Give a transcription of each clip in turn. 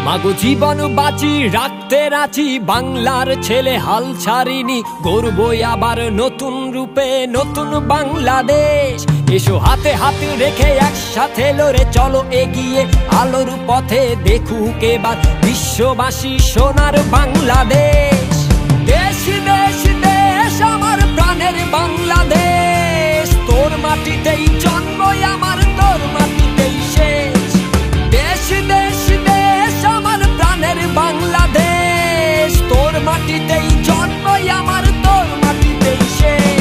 মাগো জীবন বাঁচি রাখতে রাজি, বাংলার ছেলে হাল ছাড়িনি, গড়বই আবার নতুন রূপে নতুন বাংলাদেশ। এসো হাতে হাত রেখে একসাথে লড়ে চলো এগিয়ে আলোর পথে, দেখুক এবার বিশ্ববাসী সোনার বাংলাদেশ। দেশ দেশ দেশ আমার প্রাণের বাংলাদেশ, তোর মাটিতেই জন্ম আমার, তোর মাটিতেই শেষ। দেশ দেশ দেশ আমার প্রাণের বাংলাদেশ, তোর মাটিতেই জন্ম আমার, তোর মাটিতেই শেষ।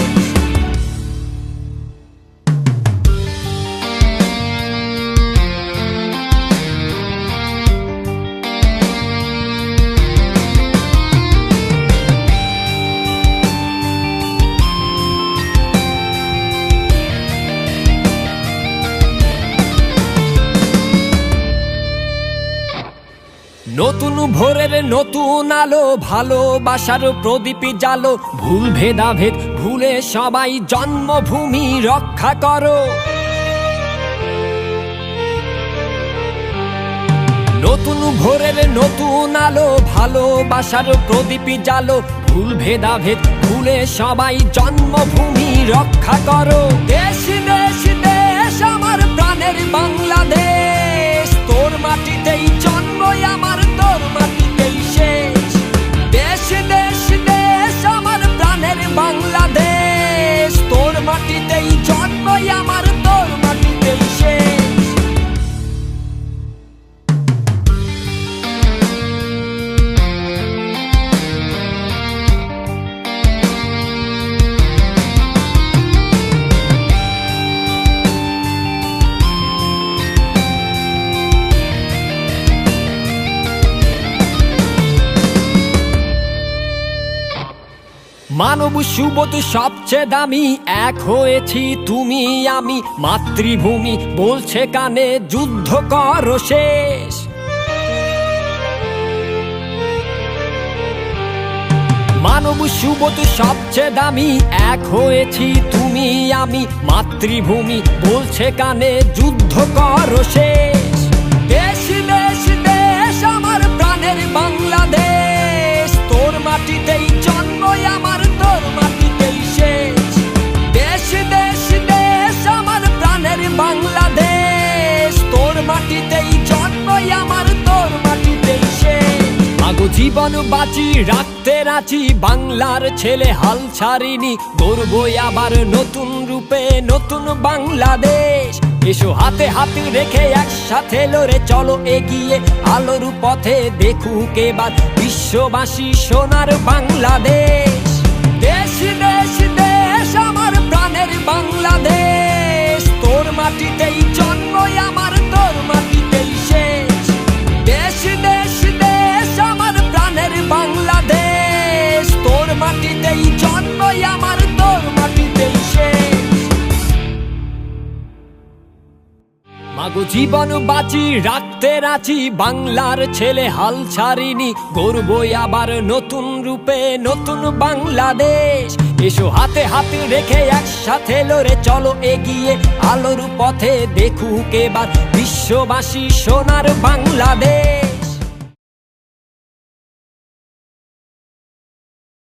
নতুন ভোরের নতুন আলো, ভালোবাসার প্রদীপ জালো, ভুল ভেদাভেদ ভুলে সবাই জন্মভূমি রক্ষা করো। নতুন ভোরের নতুন আলো, ভালোবাসার প্রদীপ জালো, ভুল ভেদাভেদ ভুলে সবাই জন্মভূমি রক্ষা করো। দেশ দেশ দেশ আমার প্রাণের বাংলাদেশ, তোর মাটিতেই জন্ম আমার, তোর মাটিতেই শেষ। দেশ দেশ দেশ আমার প্রাণের বাংলাদেশ, তোর মাটিতেই জন্ম আমার, তোর মাটিতেই শেষ। মানব সুবোধ সবচেয়ে দামি, এক হয়েছি তুমি আমি, মাতৃভূমি বলছে কানে যুদ্ধ করো শেষ। মানব সুবোধ সবচেয়ে দামি, এক হয়েছি তুমি আমি, মাতৃভূমি বলছে কানে যুদ্ধ করো শেষ। দেশ দেশ দেশ আমার প্রাণের বাংলাদেশ, তোর মাটিতেই জন্ম আমার, তোর মাটিতেই শেষ। দেশ দেশ দেশ আমার প্রাণের বাংলাদেশ, তোর মাটিতেই জন্ম আমার, তোর মাটিতেই শেষ। মাগো জীবন বাঁচি রাখতে রাজি, বাংলার ছেলে হাল ছাড়িনি, গড়বই আবার নতুন রূপে নতুন বাংলাদেশ। এসো হাতে হাত রেখে একসাথে লড়ে চলো এগিয়ে আলোর পথে, দেখুক এবার বিশ্ববাসী সোনার বাংলাদেশ। দেশ দেশ দেশ আমার প্রাণের বাংলাদেশ, তোর মাটিতেই জন্ম আমার, তোর মাটিতেই শেষ। দেশ দেশ দেশ আমার প্রাণের বাংলাদেশ, তোর মাটিতেই জন্ম আমার, তোর মাটিতেই শেষ। মাগো জীবন বাঁচি রাখতে রাজি, বাংলার ছেলে হাল ছাড়িনি, গড়বই আবার নতুন রূপে নতুন বাংলাদেশ। এসো হাতে হাত রেখে একসাথে লড়ে চলো এগিয়ে আলোর পথে, দেখুক এবার বিশ্ববাসী সোনার বাংলাদেশ।